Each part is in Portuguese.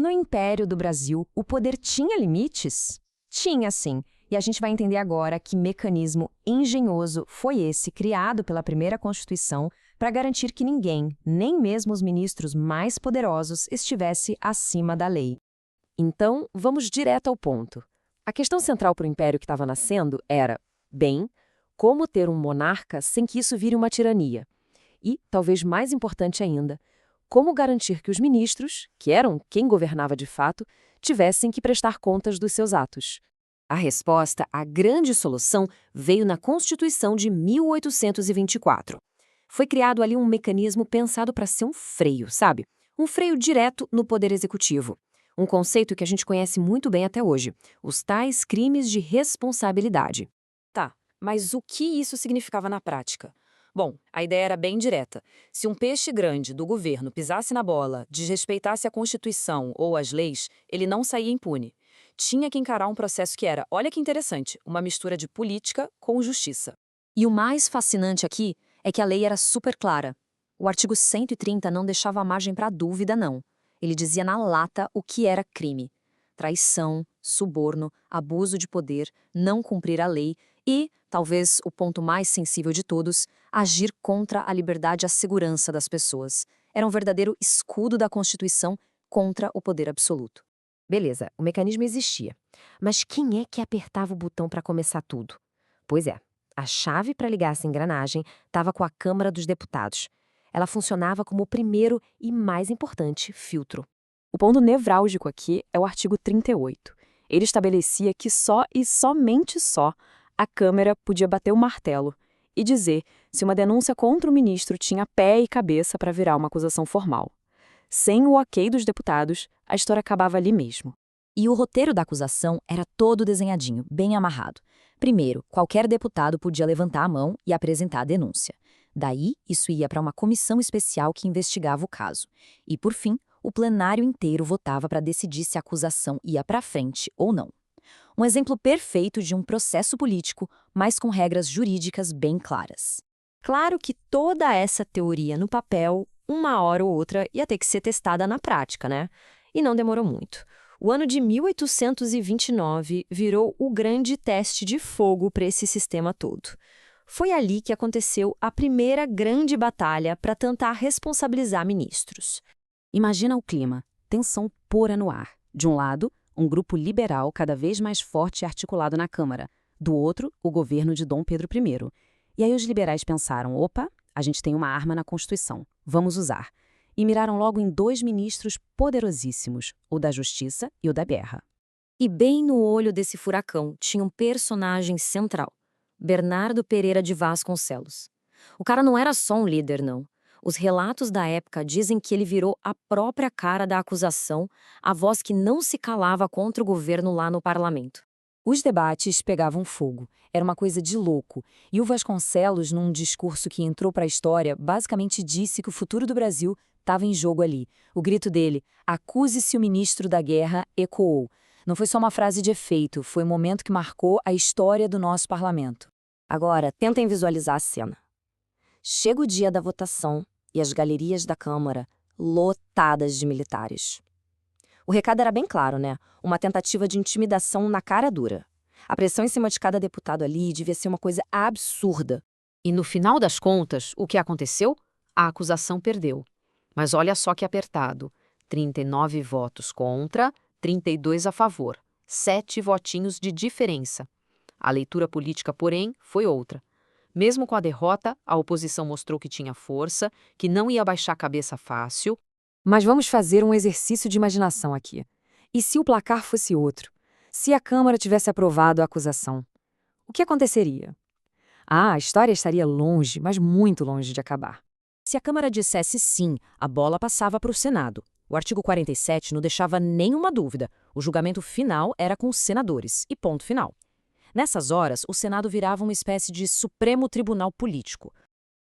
No Império do Brasil, o poder tinha limites? Tinha, sim. E a gente vai entender agora que mecanismo engenhoso foi esse criado pela primeira Constituição para garantir que ninguém, nem mesmo os ministros mais poderosos, estivesse acima da lei. Então, vamos direto ao ponto. A questão central para o império que estava nascendo era, bem, como ter um monarca sem que isso vire uma tirania? E, talvez mais importante ainda, como garantir que os ministros, que eram quem governava de fato, tivessem que prestar contas dos seus atos? A resposta, a grande solução, veio na Constituição de 1824. Foi criado ali um mecanismo pensado para ser um freio, sabe? Um freio direto no poder executivo. Um conceito que a gente conhece muito bem até hoje, os tais crimes de responsabilidade. Tá, mas o que isso significava na prática? Bom, a ideia era bem direta. Se um peixe grande do governo pisasse na bola, desrespeitasse a Constituição ou as leis, ele não saía impune. Tinha que encarar um processo que era, olha que interessante, uma mistura de política com justiça. E o mais fascinante aqui é que a lei era super clara. O artigo 130 não deixava margem para dúvida, não. Ele dizia na lata o que era crime: traição, suborno, abuso de poder, não cumprir a lei e, talvez o ponto mais sensível de todos, agir contra a liberdade e a segurança das pessoas. Era um verdadeiro escudo da Constituição contra o poder absoluto. Beleza, o mecanismo existia. Mas quem é que apertava o botão para começar tudo? Pois é, a chave para ligar essa engrenagem estava com a Câmara dos Deputados. Ela funcionava como o primeiro e mais importante filtro. O ponto nevrálgico aqui é o artigo 38. Ele estabelecia que só e somente só a Câmara podia bater o martelo e dizer se uma denúncia contra o ministro tinha pé e cabeça para virar uma acusação formal. Sem o ok dos deputados, a história acabava ali mesmo. E o roteiro da acusação era todo desenhadinho, bem amarrado. Primeiro, qualquer deputado podia levantar a mão e apresentar a denúncia. Daí, isso ia para uma comissão especial que investigava o caso. E, por fim, o plenário inteiro votava para decidir se a acusação ia para frente ou não. Um exemplo perfeito de um processo político, mas com regras jurídicas bem claras. Claro que toda essa teoria no papel, uma hora ou outra, ia ter que ser testada na prática, né? E não demorou muito. O ano de 1829 virou o grande teste de fogo para esse sistema todo. Foi ali que aconteceu a primeira grande batalha para tentar responsabilizar ministros. Imagina o clima, tensão pura no ar. De um lado, um grupo liberal cada vez mais forte e articulado na Câmara. Do outro, o governo de Dom Pedro I. E aí os liberais pensaram, opa, a gente tem uma arma na Constituição, vamos usar. E miraram logo em dois ministros poderosíssimos, o da Justiça e o da Guerra. E bem no olho desse furacão tinha um personagem central, Bernardo Pereira de Vasconcelos. O cara não era só um líder, não. Os relatos da época dizem que ele virou a própria cara da acusação, a voz que não se calava contra o governo lá no parlamento. Os debates pegavam fogo, era uma coisa de louco, e o Vasconcelos, num discurso que entrou para a história, basicamente disse que o futuro do Brasil estava em jogo ali. O grito dele, acuse-se o ministro da guerra, ecoou. Não foi só uma frase de efeito, foi um momento que marcou a história do nosso parlamento. Agora, tentem visualizar a cena. Chega o dia da votação e as galerias da Câmara lotadas de militares. O recado era bem claro, né? Uma tentativa de intimidação na cara dura. A pressão em cima de cada deputado ali devia ser uma coisa absurda. E no final das contas, o que aconteceu? A acusação perdeu. Mas olha só que apertado. 39 votos contra, 32 a favor. 7 votinhos de diferença. A leitura política, porém, foi outra. Mesmo com a derrota, a oposição mostrou que tinha força, que não ia baixar a cabeça fácil. Mas vamos fazer um exercício de imaginação aqui. E se o placar fosse outro? Se a Câmara tivesse aprovado a acusação? O que aconteceria? A história estaria longe, mas muito longe de acabar. Se a Câmara dissesse sim, a bola passava para o Senado. O artigo 47 não deixava nenhuma dúvida. O julgamento final era com os senadores, e ponto final. Nessas horas, o Senado virava uma espécie de Supremo Tribunal Político.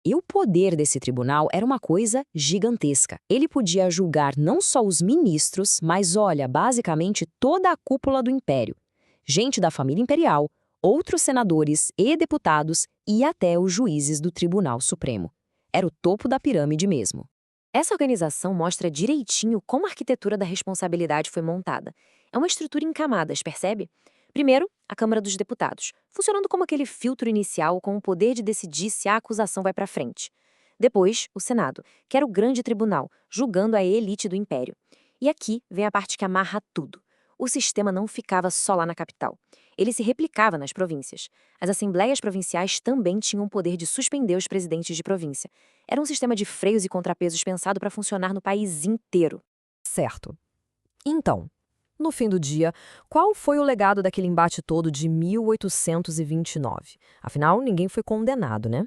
E o poder desse tribunal era uma coisa gigantesca. Ele podia julgar não só os ministros, mas, olha, basicamente toda a cúpula do Império. Gente da família imperial, outros senadores e deputados e até os juízes do Tribunal Supremo. Era o topo da pirâmide mesmo. Essa organização mostra direitinho como a arquitetura da responsabilidade foi montada. É uma estrutura em camadas, percebe? Primeiro, a Câmara dos Deputados, funcionando como aquele filtro inicial com o poder de decidir se a acusação vai para frente. Depois, o Senado, que era o grande tribunal, julgando a elite do império. E aqui vem a parte que amarra tudo. O sistema não ficava só lá na capital. Ele se replicava nas províncias. As assembleias provinciais também tinham o poder de suspender os presidentes de província. Era um sistema de freios e contrapesos pensado para funcionar no país inteiro. Certo. Então, no fim do dia, qual foi o legado daquele embate todo de 1829? Afinal, ninguém foi condenado, né?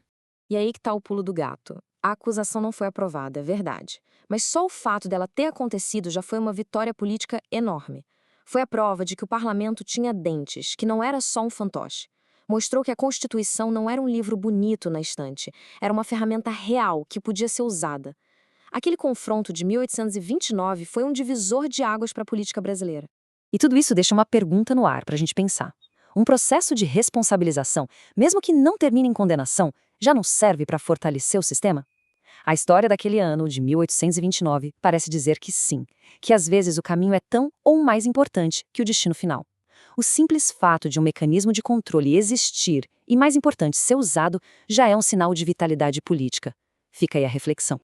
E aí que tá o pulo do gato. A acusação não foi aprovada, é verdade. Mas só o fato dela ter acontecido já foi uma vitória política enorme. Foi a prova de que o parlamento tinha dentes, que não era só um fantoche. Mostrou que a Constituição não era um livro bonito na estante, era uma ferramenta real que podia ser usada. Aquele confronto de 1829 foi um divisor de águas para a política brasileira. E tudo isso deixa uma pergunta no ar para a gente pensar. Um processo de responsabilização, mesmo que não termine em condenação, já não serve para fortalecer o sistema? A história daquele ano, de 1829, parece dizer que sim, que às vezes o caminho é tão ou mais importante que o destino final. O simples fato de um mecanismo de controle existir e, mais importante, ser usado, já é um sinal de vitalidade política. Fica aí a reflexão.